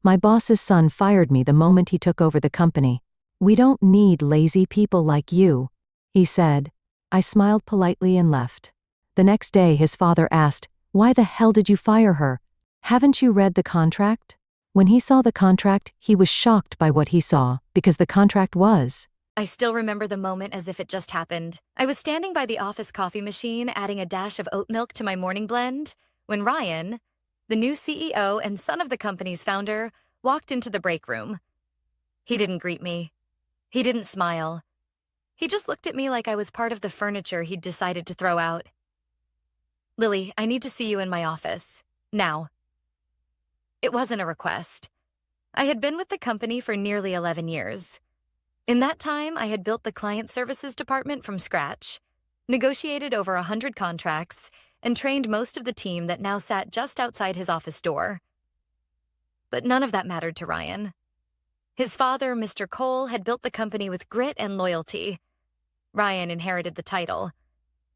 My boss's son fired me the moment he took over the company. We don't need lazy people like you, he said. I smiled politely and left. The next day his father asked, "Why the hell did you fire her? Haven't you read the contract?" When he saw the contract, he was shocked by what he saw, because the contract was. I still remember the moment as if it just happened. I was standing by the office coffee machine adding a dash of oat milk to my morning blend when Ryan, the new CEO and son of the company's founder, walked into the break room. He didn't greet me. He didn't smile. He just looked at me like I was part of the furniture he'd decided to throw out. "Lily, I need to see you in my office. Now." It wasn't a request. I had been with the company for nearly 11 years. In that time, I had built the client services department from scratch, negotiated over 100 contracts, and trained most of the team that now sat just outside his office door. But none of that mattered to Ryan. His father, Mr. Cole, had built the company with grit and loyalty. Ryan inherited the title,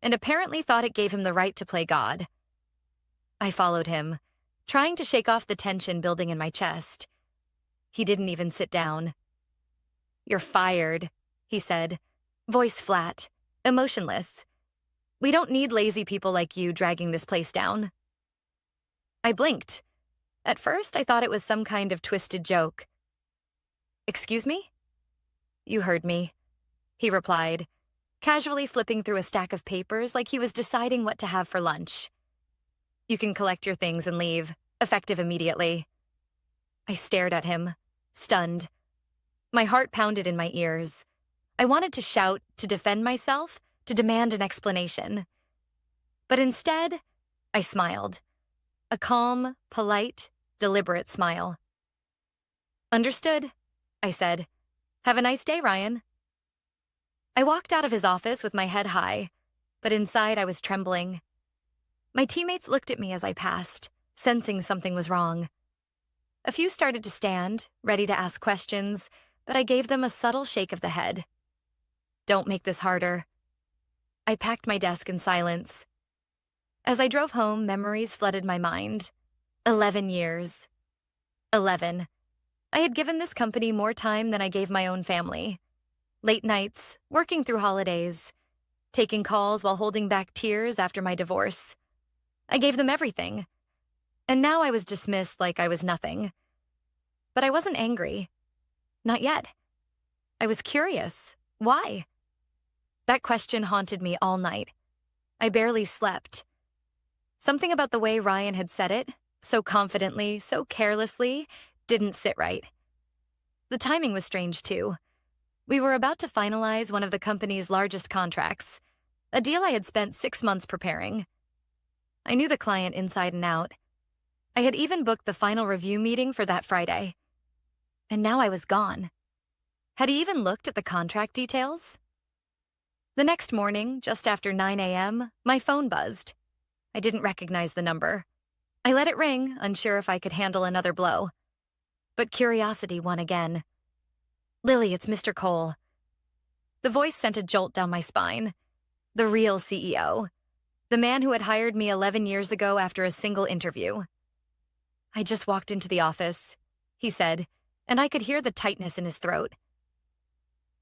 and apparently thought it gave him the right to play God. I followed him, trying to shake off the tension building in my chest. He didn't even sit down. "You're fired," he said, voice flat, emotionless. "We don't need lazy people like you dragging this place down." I blinked. At first, I thought it was some kind of twisted joke. "Excuse me?" "You heard me," he replied, casually flipping through a stack of papers like he was deciding what to have for lunch. "You can collect your things and leave, effective immediately." I stared at him, stunned. My heart pounded in my ears. I wanted to shout, to defend myself, to demand an explanation. But instead, I smiled. A calm, polite, deliberate smile. "Understood," I said. "Have a nice day, Ryan." I walked out of his office with my head high, but inside I was trembling. My teammates looked at me as I passed, sensing something was wrong. A few started to stand, ready to ask questions, but I gave them a subtle shake of the head. "Don't make this harder." I packed my desk in silence. As I drove home, memories flooded my mind. 11 years. 11. I had given this company more time than I gave my own family. Late nights, working through holidays, taking calls while holding back tears after my divorce. I gave them everything. And now I was dismissed like I was nothing. But I wasn't angry. Not yet. I was curious. Why? That question haunted me all night. I barely slept. Something about the way Ryan had said it, so confidently, so carelessly, didn't sit right. The timing was strange, too. We were about to finalize one of the company's largest contracts, a deal I had spent 6 months preparing. I knew the client inside and out. I had even booked the final review meeting for that Friday. And now I was gone. Had he even looked at the contract details? The next morning, just after 9 a.m., my phone buzzed. I didn't recognize the number. I let it ring, unsure if I could handle another blow. But curiosity won again. "Lily, it's Mr. Cole." The voice sent a jolt down my spine. The real CEO. The man who had hired me 11 years ago after a single interview. "I just walked into the office," he said, and I could hear the tightness in his throat.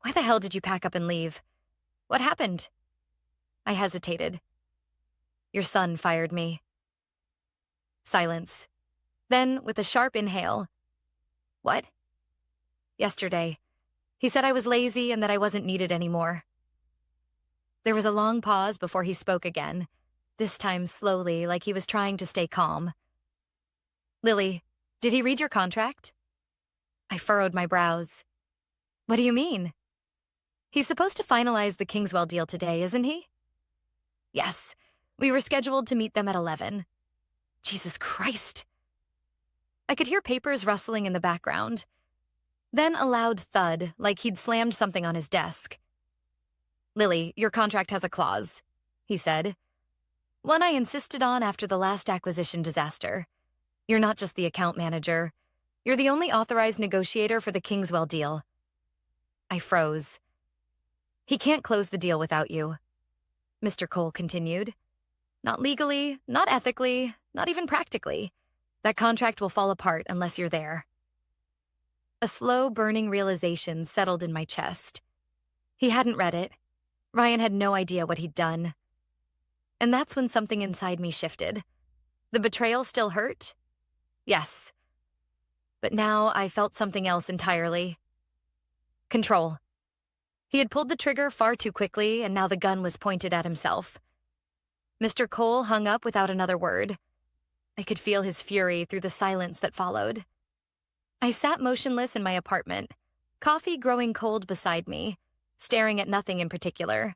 "Why the hell did you pack up and leave? What happened?" I hesitated. "Your son fired me." Silence. Then, with a sharp inhale, "What?" "Yesterday. He said I was lazy and that I wasn't needed anymore." There was a long pause before he spoke again, this time slowly, like he was trying to stay calm. "Lily, did he read your contract?" I furrowed my brows. "What do you mean?" "He's supposed to finalize the Kingswell deal today, isn't he?" "Yes. We were scheduled to meet them at 11. Jesus Christ. I could hear papers rustling in the background. Then a loud thud, like he'd slammed something on his desk. "Lily, your contract has a clause," he said. "One I insisted on after the last acquisition disaster. You're not just the account manager. You're the only authorized negotiator for the Kingswell deal." I froze. "He can't close the deal without you," Mr. Cole continued. "Not legally, not ethically, not even practically. That contract will fall apart unless you're there." A slow, burning realization settled in my chest. He hadn't read it. Ryan had no idea what he'd done. And that's when something inside me shifted. The betrayal still hurt? Yes. But now I felt something else entirely. Control. He had pulled the trigger far too quickly, and now the gun was pointed at himself. Mr. Cole hung up without another word. I could feel his fury through the silence that followed. I sat motionless in my apartment, coffee growing cold beside me, staring at nothing in particular.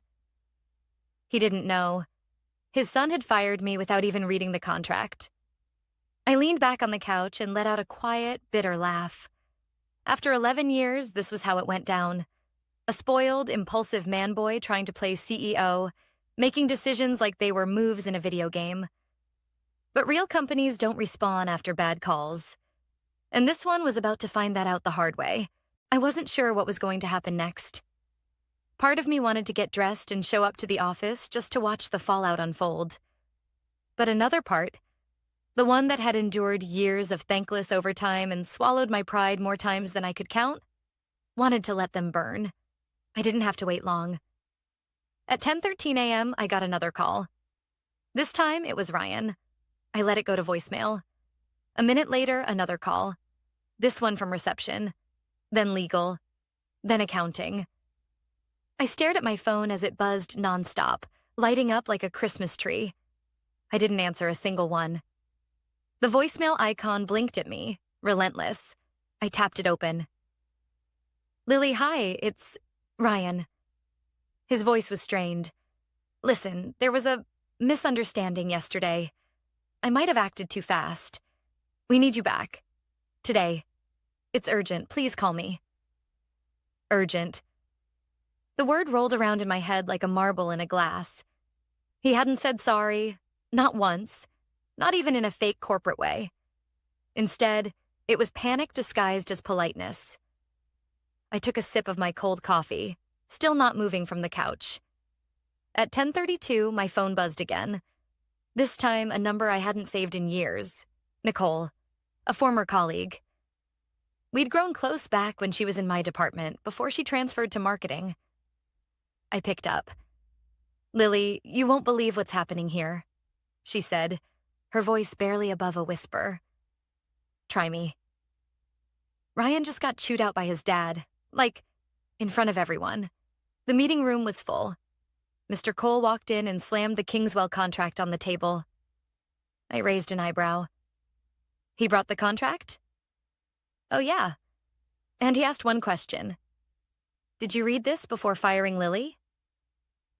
He didn't know. His son had fired me without even reading the contract. I leaned back on the couch and let out a quiet, bitter laugh. After 11 years, this was how it went down. A spoiled, impulsive man-boy trying to play CEO, making decisions like they were moves in a video game. But real companies don't respawn after bad calls. And this one was about to find that out the hard way. I wasn't sure what was going to happen next. Part of me wanted to get dressed and show up to the office just to watch the fallout unfold. But another part, the one that had endured years of thankless overtime and swallowed my pride more times than I could count, wanted to let them burn. I didn't have to wait long. At 10:13 a.m., I got another call. This time, it was Ryan. I let it go to voicemail. A minute later, another call. This one from reception, then legal, then accounting. I stared at my phone as it buzzed nonstop, lighting up like a Christmas tree. I didn't answer a single one. The voicemail icon blinked at me, relentless. I tapped it open. Lily, hi, it's Ryan. His voice was strained. Listen, there was a misunderstanding yesterday. I might have acted too fast. We need you back. Today. It's urgent. Please call me. Urgent. The word rolled around in my head like a marble in a glass. He hadn't said sorry, not once, not even in a fake corporate way. Instead, it was panic disguised as politeness. I took a sip of my cold coffee, still not moving from the couch. At 10:32, my phone buzzed again. This time, a number I hadn't saved in years. Nicole, a former colleague. We'd grown close back when she was in my department, before she transferred to marketing. I picked up. Lily, you won't believe what's happening here, she said, her voice barely above a whisper. Try me. Ryan just got chewed out by his dad, like, in front of everyone. The meeting room was full. Mr. Cole walked in and slammed the Kingswell contract on the table. I raised an eyebrow. He brought the contract? Oh, yeah. And he asked one question. Did you read this before firing Lily?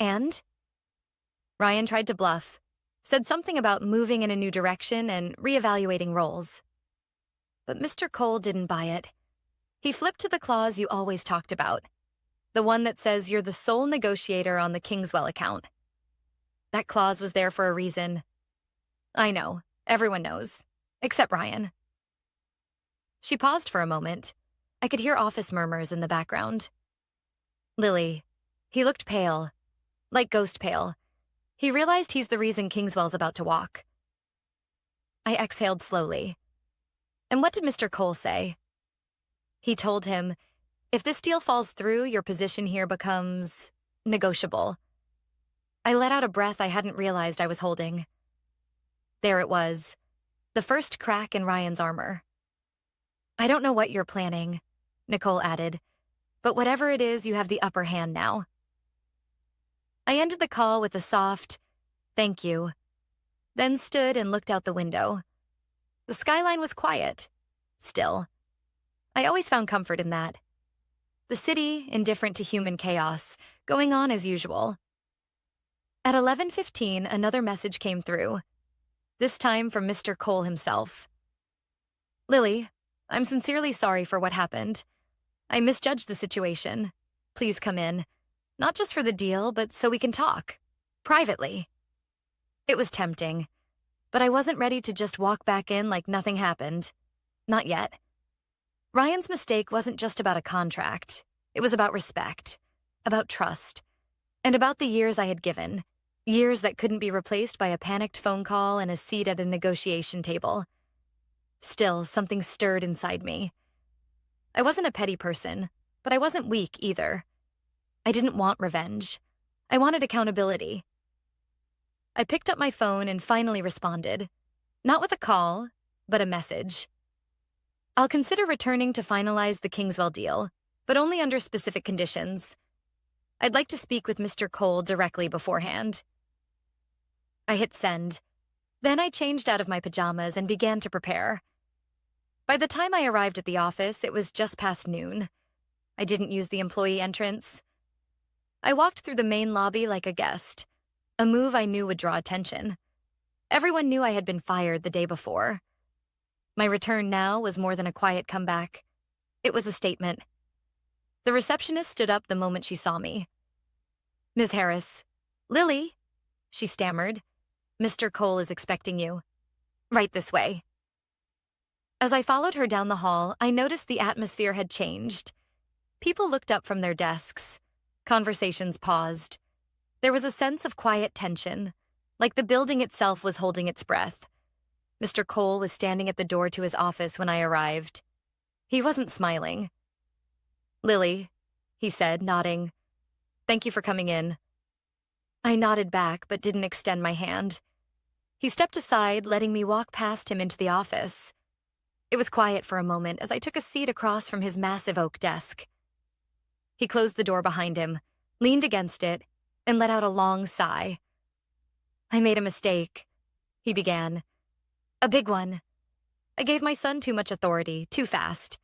And? Ryan tried to bluff, said something about moving in a new direction and reevaluating roles. But Mr. Cole didn't buy it. He flipped to the clause you always talked about, the one that says you're the sole negotiator on the Kingswell account. That clause was there for a reason. I know, everyone knows, except Ryan. She paused for a moment. I could hear office murmurs in the background. Lily. He looked pale, like ghost pale. He realized he's the reason Kingswell's about to walk. I exhaled slowly. And what did Mr. Cole say? He told him, if this deal falls through, your position here becomes negotiable. I let out a breath I hadn't realized I was holding. There it was, the first crack in Ryan's armor. I don't know what you're planning, Nicole added, but whatever it is, you have the upper hand now. I ended the call with a soft, thank you, then stood and looked out the window. The skyline was quiet, still. I always found comfort in that. The city, indifferent to human chaos, going on as usual. At 11:15, another message came through, this time from Mr. Cole himself. Lily, I'm sincerely sorry for what happened. I misjudged the situation. Please come in. Not just for the deal, but so we can talk. Privately. It was tempting, but I wasn't ready to just walk back in like nothing happened. Not yet. Ryan's mistake wasn't just about a contract. It was about respect, about trust, and about the years I had given. Years that couldn't be replaced by a panicked phone call and a seat at a negotiation table. Still, something stirred inside me. I wasn't a petty person, but I wasn't weak either. I didn't want revenge. I wanted accountability. I picked up my phone and finally responded. Not with a call, but a message. I'll consider returning to finalize the Kingswell deal, but only under specific conditions. I'd like to speak with Mr. Cole directly beforehand. I hit send. Then I changed out of my pajamas and began to prepare. By the time I arrived at the office, it was just past noon. I didn't use the employee entrance. I walked through the main lobby like a guest, a move I knew would draw attention. Everyone knew I had been fired the day before. My return now was more than a quiet comeback. It was a statement. The receptionist stood up the moment she saw me. "Ms. Harris." "Lily," she stammered. "Mr. Cole is expecting you. Right this way." As I followed her down the hall, I noticed the atmosphere had changed. People looked up from their desks. Conversations paused. There was a sense of quiet tension, like the building itself was holding its breath. Mr. Cole was standing at the door to his office when I arrived. He wasn't smiling. "Lily," he said, nodding. "Thank you for coming in." I nodded back but didn't extend my hand. He stepped aside, letting me walk past him into the office. It was quiet for a moment as I took a seat across from his massive oak desk. He closed the door behind him, leaned against it, and let out a long sigh. "I made a mistake," he began. "A big one. I gave my son too much authority, too fast.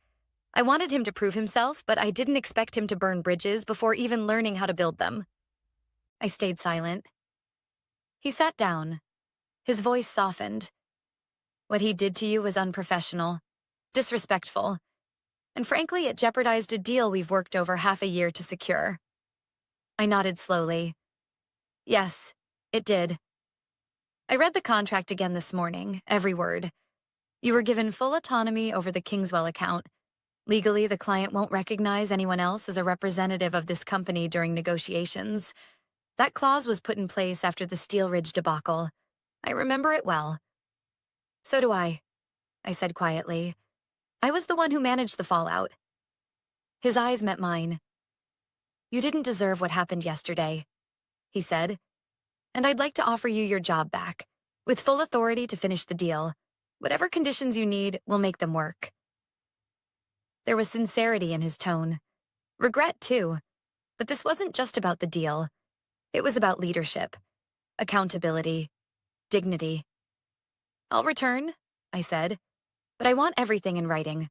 I wanted him to prove himself, but I didn't expect him to burn bridges before even learning how to build them." I stayed silent. He sat down. His voice softened. "What he did to you was unprofessional, disrespectful, and frankly, it jeopardized a deal we've worked over half a year to secure." I nodded slowly. "Yes, it did. I read the contract again this morning, every word. You were given full autonomy over the Kingswell account. Legally, the client won't recognize anyone else as a representative of this company during negotiations. That clause was put in place after the Steel Ridge debacle. I remember it well." "So do I said quietly. "I was the one who managed the fallout." His eyes met mine. "You didn't deserve what happened yesterday," he said, "and I'd like to offer you your job back, with full authority to finish the deal. Whatever conditions you need, we'll make them work." There was sincerity in his tone. Regret, too. But this wasn't just about the deal. It was about leadership, accountability, dignity. "I'll return," I said, "but I want everything in writing.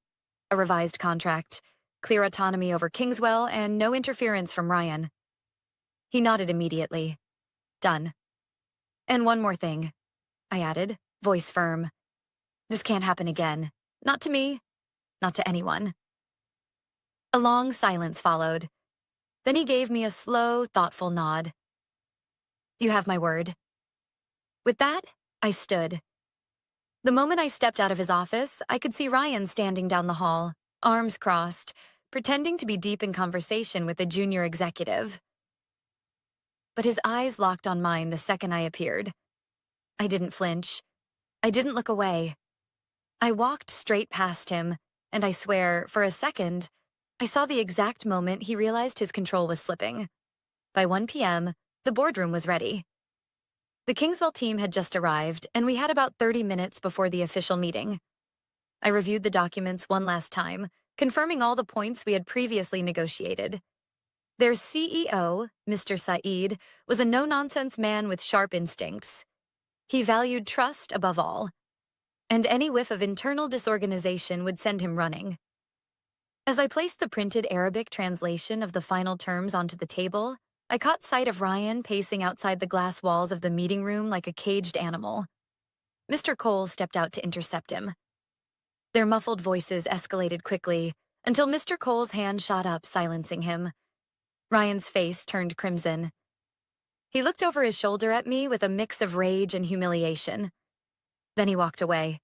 A revised contract, clear autonomy over Kingswell, and no interference from Ryan." He nodded immediately. "Done. And one more thing," I added, voice firm. "This can't happen again. Not to me, not to anyone." A long silence followed. Then he gave me a slow, thoughtful nod. "You have my word." With that, I stood. The moment I stepped out of his office, I could see Ryan standing down the hall, arms crossed, pretending to be deep in conversation with a junior executive. But his eyes locked on mine the second I appeared. I didn't flinch. I didn't look away. I walked straight past him, and I swear, for a second, I saw the exact moment he realized his control was slipping. By 1 p.m., the boardroom was ready. The Kingswell team had just arrived, and we had about 30 minutes before the official meeting. I reviewed the documents one last time, confirming all the points we had previously negotiated. Their CEO, Mr. Saeed, was a no-nonsense man with sharp instincts. He valued trust above all, and any whiff of internal disorganization would send him running. As I placed the printed Arabic translation of the final terms onto the table, I caught sight of Ryan pacing outside the glass walls of the meeting room like a caged animal. Mr. Cole stepped out to intercept him. Their muffled voices escalated quickly until Mr. Cole's hand shot up, silencing him. Ryan's face turned crimson. He looked over his shoulder at me with a mix of rage and humiliation. Then he walked away.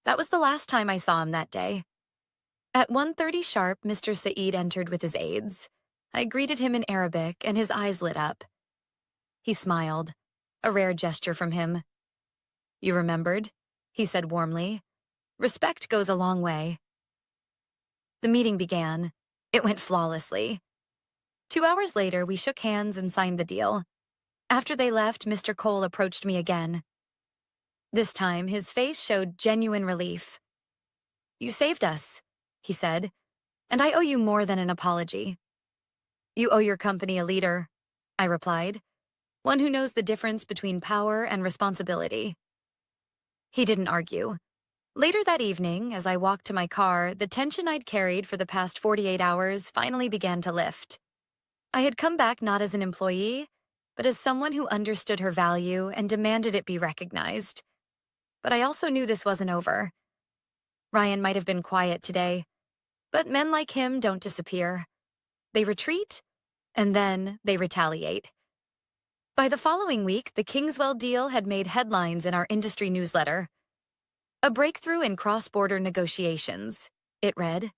That was the last time I saw him that day. At 1:30 sharp, Mr. Saeed entered with his aides. I greeted him in Arabic, and his eyes lit up. He smiled, a rare gesture from him. "You remembered?" he said warmly. "Respect goes a long way." The meeting began. It went flawlessly. 2 hours later, we shook hands and signed the deal. After they left, Mr. Cole approached me again. This time, his face showed genuine relief. "You saved us," he said, "and I owe you more than an apology." "You owe your company a leader," I replied, "one who knows the difference between power and responsibility." He didn't argue. Later that evening, as I walked to my car, the tension I'd carried for the past 48 hours finally began to lift. I had come back not as an employee, but as someone who understood her value and demanded it be recognized. But I also knew this wasn't over. Ryan might have been quiet today, but men like him don't disappear. They retreat, and then they retaliate. By the following week, the Kingswell deal had made headlines in our industry newsletter. "A breakthrough in cross-border negotiations," it read.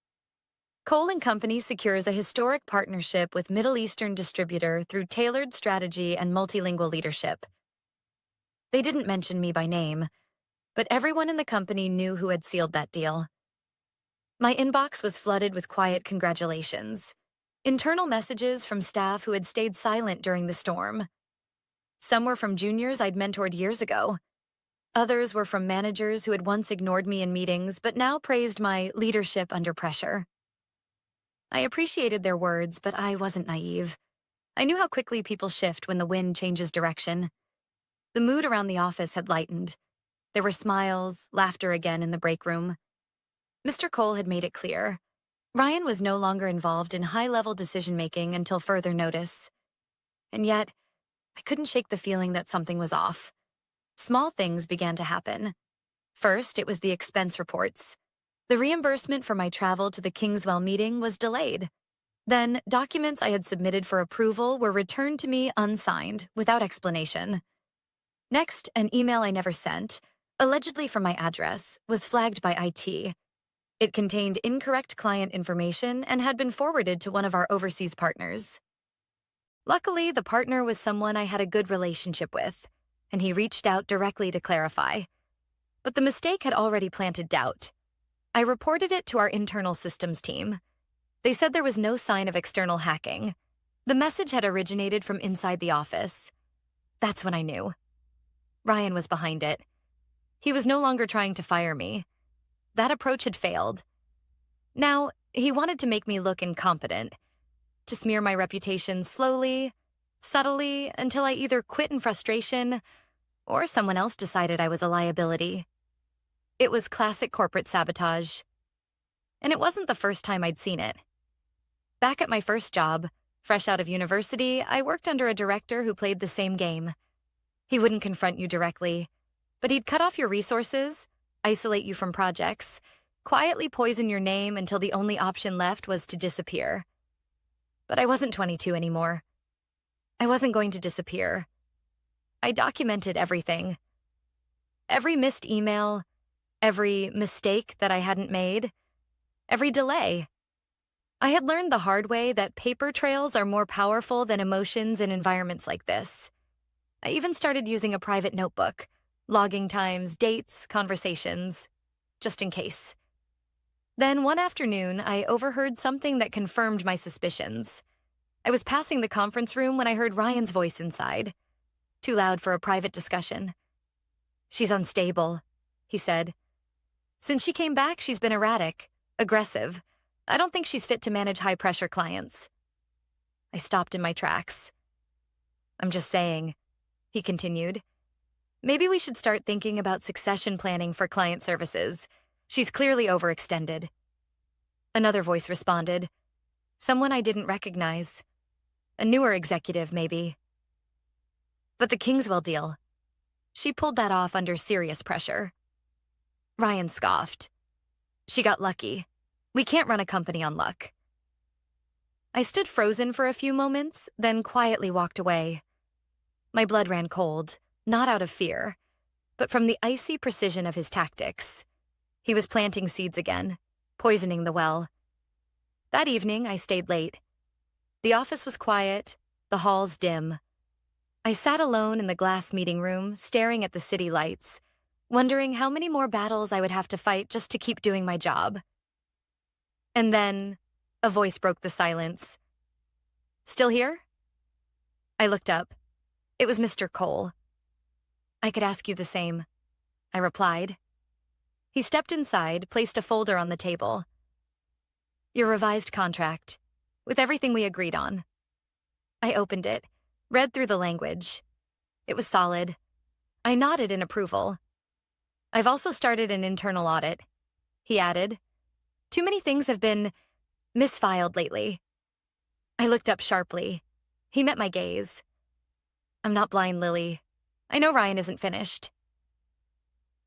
Cole & Company secures a historic partnership with Middle Eastern distributor through tailored strategy and multilingual leadership. They didn't mention me by name, but everyone in the company knew who had sealed that deal. My inbox was flooded with quiet congratulations, internal messages from staff who had stayed silent during the storm. Some were from juniors I'd mentored years ago. Others were from managers who had once ignored me in meetings but now praised my leadership under pressure. I appreciated their words, but I wasn't naive. I knew how quickly people shift when the wind changes direction. The mood around the office had lightened. There were smiles, laughter again in the break room. Mr. Cole had made it clear. Ryan was no longer involved in high-level decision-making until further notice. And yet, I couldn't shake the feeling that something was off. Small things began to happen. First, it was the expense reports. The reimbursement for my travel to the Kingswell meeting was delayed. Then, documents I had submitted for approval were returned to me unsigned, without explanation. Next, an email I never sent, allegedly from my address, was flagged by IT. It contained incorrect client information and had been forwarded to one of our overseas partners. Luckily, the partner was someone I had a good relationship with, and he reached out directly to clarify. But the mistake had already planted doubt. I reported it to our internal systems team. They said there was no sign of external hacking. The message had originated from inside the office. That's when I knew. Ryan was behind it. He was no longer trying to fire me. That approach had failed. Now, he wanted to make me look incompetent, to smear my reputation slowly, subtly, until I either quit in frustration or someone else decided I was a liability. It was classic corporate sabotage. And it wasn't the first time I'd seen it. Back at my first job, fresh out of university, I worked under a director who played the same game. He wouldn't confront you directly, but he'd cut off your resources, isolate you from projects, quietly poison your name until the only option left was to disappear. But I wasn't 22 anymore. I wasn't going to disappear. I documented everything. Every missed email, every mistake that I hadn't made, every delay. I had learned the hard way that paper trails are more powerful than emotions in environments like this. I even started using a private notebook, logging times, dates, conversations, just in case. Then one afternoon, I overheard something that confirmed my suspicions. I was passing the conference room when I heard Ryan's voice inside. Too loud for a private discussion. "She's unstable," he said. "Since she came back, she's been erratic, aggressive. I don't think she's fit to manage high-pressure clients." I stopped in my tracks. "I'm just saying," he continued. "Maybe we should start thinking about succession planning for client services. She's clearly overextended." Another voice responded. Someone I didn't recognize. A newer executive, maybe. But the Kingswell deal. She pulled that off under serious pressure. Ryan scoffed. "She got lucky. We can't run a company on luck." I stood frozen for a few moments, then quietly walked away. My blood ran cold, not out of fear, but from the icy precision of his tactics. He was planting seeds again, poisoning the well. That evening, I stayed late. The office was quiet, the halls dim. I sat alone in the glass meeting room, staring at the city lights, wondering how many more battles I would have to fight just to keep doing my job. And then a voice broke the silence. "Still here?" I looked up. It was Mr. Cole. "I could ask you the same," I replied. He stepped inside, placed a folder on the table. "Your revised contract, with everything we agreed on." I opened it, read through the language. It was solid. I nodded in approval. "I've also started an internal audit," he added. "Too many things have been misfiled lately." I looked up sharply. He met my gaze. "I'm not blind, Lily. I know Ryan isn't finished."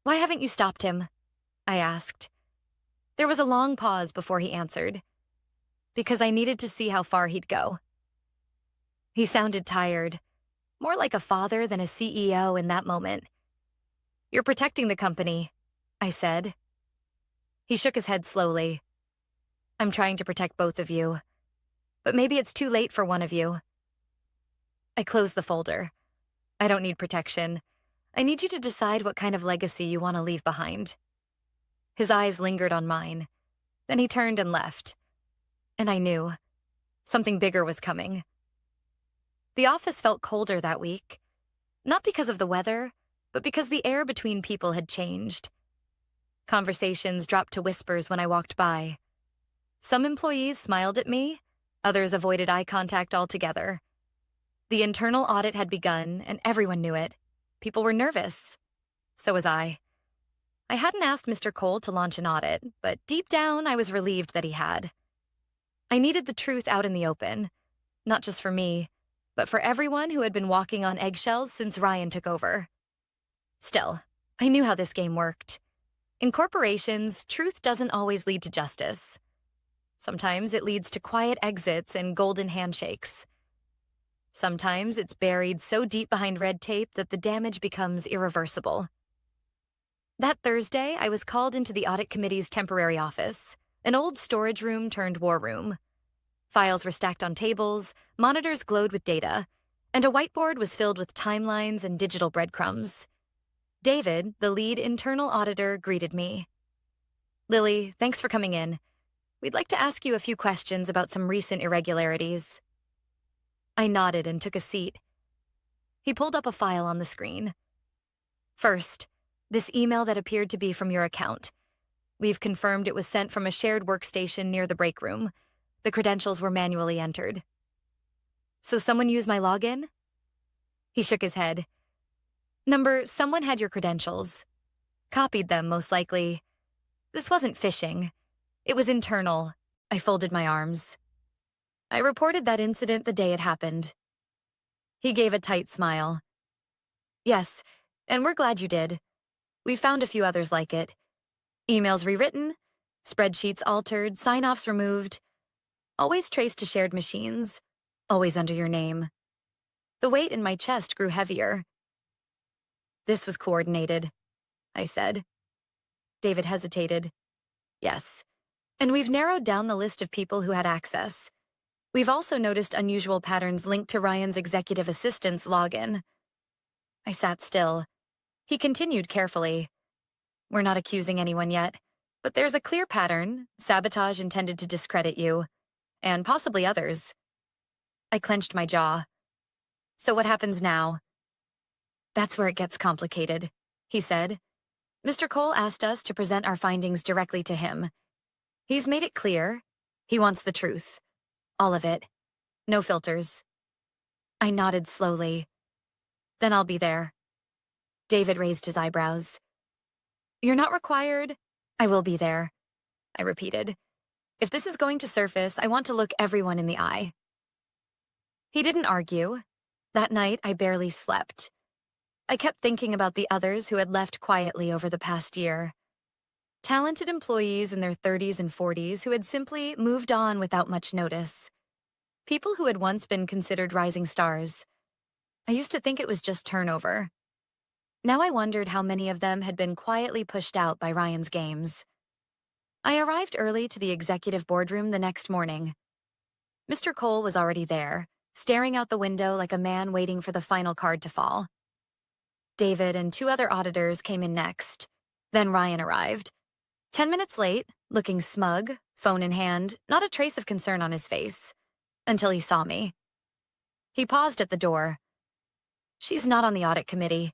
"Why haven't you stopped him?" I asked. There was a long pause before he answered. "Because I needed to see how far he'd go." He sounded tired, more like a father than a CEO in that moment. "You're protecting the company," I said. He shook his head slowly. "I'm trying to protect both of you, but maybe it's too late for one of you." I closed the folder. "I don't need protection. I need you to decide what kind of legacy you want to leave behind." His eyes lingered on mine. Then he turned and left. And I knew something bigger was coming. The office felt colder that week, not because of the weather, but because the air between people had changed. Conversations dropped to whispers when I walked by. Some employees smiled at me, others avoided eye contact altogether. The internal audit had begun, and everyone knew it. People were nervous. So was I. I hadn't asked Mr. Cole to launch an audit, but deep down I was relieved that he had. I needed the truth out in the open, not just for me, but for everyone who had been walking on eggshells since Ryan took over. Still, I knew how this game worked. In corporations, truth doesn't always lead to justice. Sometimes it leads to quiet exits and golden handshakes. Sometimes it's buried so deep behind red tape that the damage becomes irreversible. That Thursday, I was called into the audit committee's temporary office, an old storage room turned war room. Files were stacked on tables, monitors glowed with data, and a whiteboard was filled with timelines and digital breadcrumbs. David, the lead internal auditor, greeted me. "Lily, thanks for coming in. We'd like to ask you a few questions about some recent irregularities." I nodded and took a seat. He pulled up a file on the screen. "First, this email that appeared to be from your account. We've confirmed it was sent from a shared workstation near the break room. The credentials were manually entered." "So someone used my login?" He shook his head. Someone had your credentials. Copied them, most likely. This wasn't phishing. It was internal." I folded my arms. "I reported that incident the day it happened." He gave a tight smile. "Yes, and we're glad you did. We found a few others like it. Emails rewritten, spreadsheets altered, sign-offs removed. Always traced to shared machines, always under your name." The weight in my chest grew heavier. "This was coordinated," I said. David hesitated. "Yes, and we've narrowed down the list of people who had access. We've also noticed unusual patterns linked to Ryan's executive assistant's login." I sat still. He continued carefully. "We're not accusing anyone yet, but there's a clear pattern, sabotage intended to discredit you, and possibly others." I clenched my jaw. "So what happens now?" "That's where it gets complicated," he said. "Mr. Cole asked us to present our findings directly to him. He's made it clear. He wants the truth. All of it. No filters." I nodded slowly. "Then I'll be there." David raised his eyebrows. "You're not required." "I will be there," I repeated. "If this is going to surface, I want to look everyone in the eye." He didn't argue. That night, I barely slept. I kept thinking about the others who had left quietly over the past year. Talented employees in their 30s and 40s who had simply moved on without much notice. People who had once been considered rising stars. I used to think it was just turnover. Now I wondered how many of them had been quietly pushed out by Ryan's games. I arrived early to the executive boardroom the next morning. Mr. Cole was already there, staring out the window like a man waiting for the final card to fall. David and two other auditors came in next. Then Ryan arrived. 10 minutes late, looking smug, phone in hand, not a trace of concern on his face, until he saw me. He paused at the door. "She's not on the audit committee."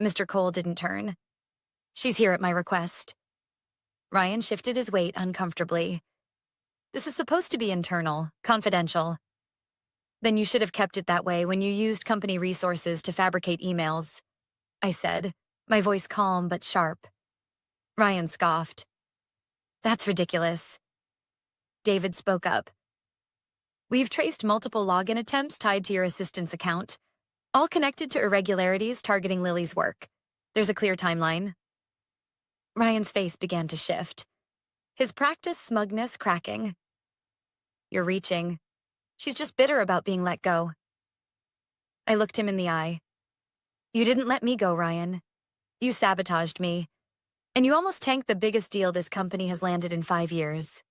Mr. Cole didn't turn. "She's here at my request." Ryan shifted his weight uncomfortably. "This is supposed to be internal, confidential." "Then you should have kept it that way when you used company resources to fabricate emails," I said, my voice calm but sharp. Ryan scoffed. "That's ridiculous." David spoke up. "We've traced multiple login attempts tied to your assistant's account, all connected to irregularities targeting Lily's work. There's a clear timeline." Ryan's face began to shift, his practice smugness cracking. "You're reaching. She's just bitter about being let go." I looked him in the eye. "You didn't let me go, Ryan. You sabotaged me. And you almost tanked the biggest deal this company has landed in 5 years."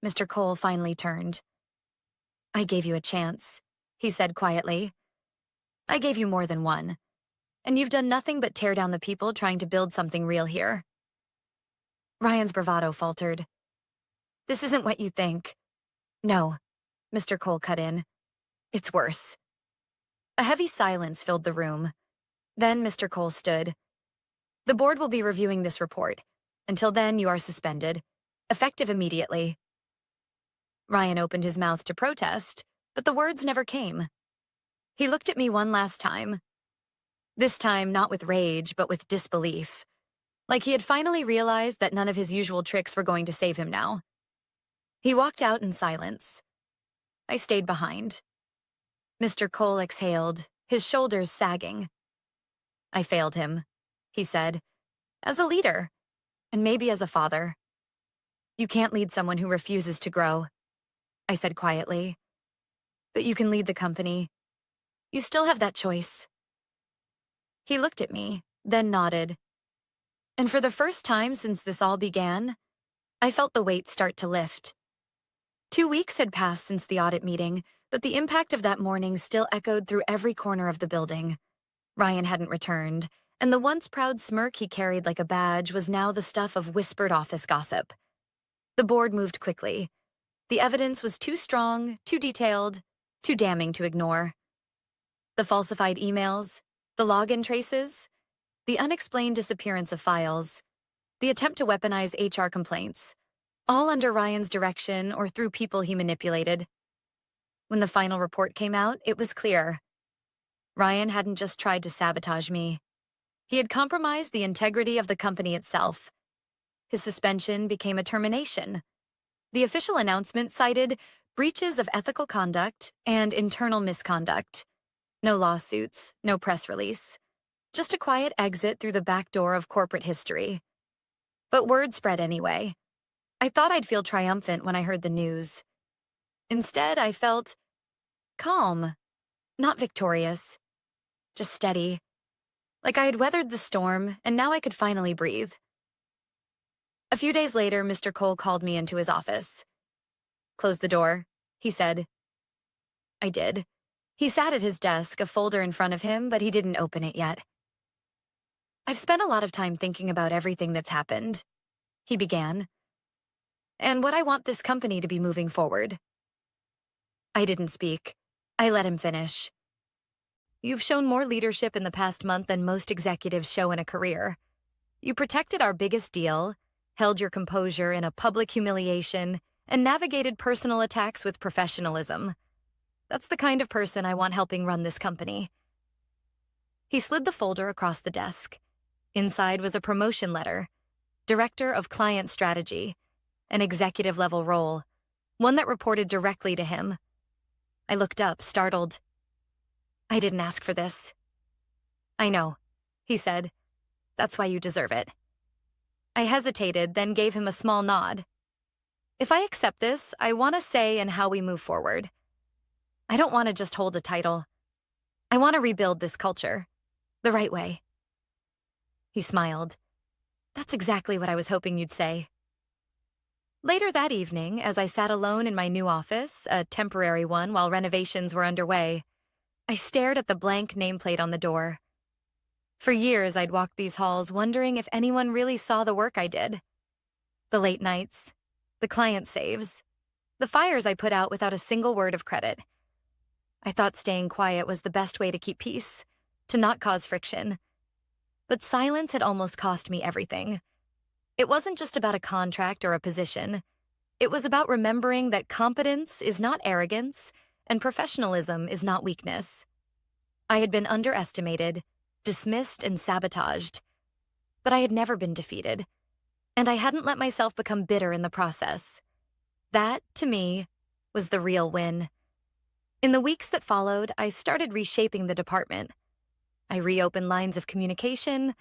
Mr. Cole finally turned. "I gave you a chance," he said quietly. "I gave you more than one. And you've done nothing but tear down the people trying to build something real here." Ryan's bravado faltered. "This isn't what you think." "No," Mr. Cole cut in. "It's worse." A heavy silence filled the room. Then Mr. Cole stood. "The board will be reviewing this report. Until then, you are suspended, effective immediately." Ryan opened his mouth to protest, but the words never came. He looked at me one last time. This time, not with rage, but with disbelief. Like he had finally realized that none of his usual tricks were going to save him now. He walked out in silence. I stayed behind. Mr. Cole exhaled, his shoulders sagging. "I failed him," he said, "as a leader, and maybe as a father." "You can't lead someone who refuses to grow," I said quietly. "But you can lead the company. You still have that choice." He looked at me, then nodded. And for the first time since this all began, I felt the weight start to lift. 2 weeks had passed since the audit meeting, but the impact of that morning still echoed through every corner of the building. Ryan hadn't returned, and the once proud smirk he carried like a badge was now the stuff of whispered office gossip. The board moved quickly. The evidence was too strong, too detailed, too damning to ignore. The falsified emails, the login traces, the unexplained disappearance of files, the attempt to weaponize HR complaints, all under Ryan's direction or through people he manipulated. When the final report came out, it was clear. Ryan hadn't just tried to sabotage me. He had compromised the integrity of the company itself. His suspension became a termination. The official announcement cited breaches of ethical conduct and internal misconduct. No lawsuits, no press release. Just a quiet exit through the back door of corporate history. But word spread anyway. I thought I'd feel triumphant when I heard the news. Instead, I felt calm, not victorious, just steady. Like I had weathered the storm, and now I could finally breathe. A few days later, Mr. Cole called me into his office. "Close the door," he said. I did. He sat at his desk, a folder in front of him, but he didn't open it yet. "I've spent a lot of time thinking about everything that's happened," he began, "and what I want this company to be moving forward." I didn't speak. I let him finish. "You've shown more leadership in the past month than most executives show in a career. You protected our biggest deal, held your composure in a public humiliation, and navigated personal attacks with professionalism. That's the kind of person I want helping run this company." He slid the folder across the desk. Inside was a promotion letter, Director of Client Strategy, an executive-level role, one that reported directly to him. I looked up, startled. "I didn't ask for this." "I know," he said. "That's why you deserve it." I hesitated, then gave him a small nod. "If I accept this, I want a say in how we move forward. I don't want to just hold a title. I want to rebuild this culture. The right way." He smiled. "That's exactly what I was hoping you'd say." Later that evening, as I sat alone in my new office, a temporary one while renovations were underway, I stared at the blank nameplate on the door. For years, I'd walked these halls wondering if anyone really saw the work I did. The late nights, the client saves, the fires I put out without a single word of credit. I thought staying quiet was the best way to keep peace, to not cause friction. But silence had almost cost me everything. It wasn't just about a contract or a position. It was about remembering that competence is not arrogance and professionalism is not weakness. I had been underestimated, dismissed, and sabotaged. But I had never been defeated, and I hadn't let myself become bitter in the process. That, to me, was the real win. In the weeks that followed, I started reshaping the department. I reopened lines of communication.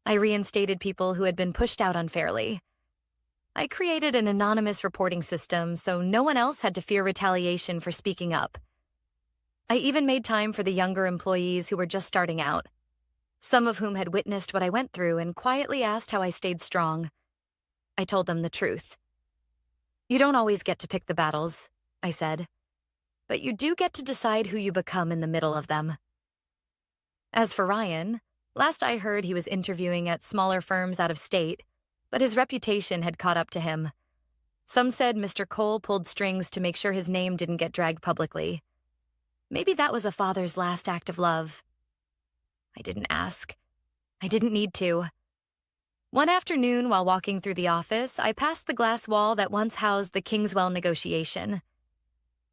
I reinstated people who had been pushed out unfairly. I created an anonymous reporting system so no one else had to fear retaliation for speaking up. I even made time for the younger employees who were just starting out, some of whom had witnessed what I went through and quietly asked how I stayed strong. I told them the truth. "You don't always get to pick the battles," I said, "but you do get to decide who you become in the middle of them." As for Ryan, last I heard he was interviewing at smaller firms out of state, but his reputation had caught up to him. Some said Mr. Cole pulled strings to make sure his name didn't get dragged publicly. Maybe that was a father's last act of love. I didn't ask. I didn't need to. One afternoon, while walking through the office, I passed the glass wall that once housed the Kingswell negotiation.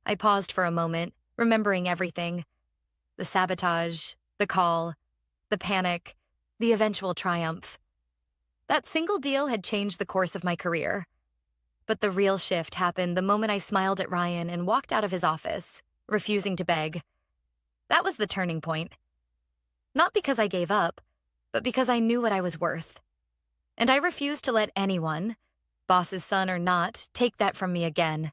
I paused for a moment, remembering everything. The sabotage, the call, the panic, the eventual triumph. That single deal had changed the course of my career. But the real shift happened the moment I smiled at Ryan and walked out of his office, refusing to beg. That was the turning point. Not because I gave up, but because I knew what I was worth. And I refused to let anyone, boss's son or not, take that from me again.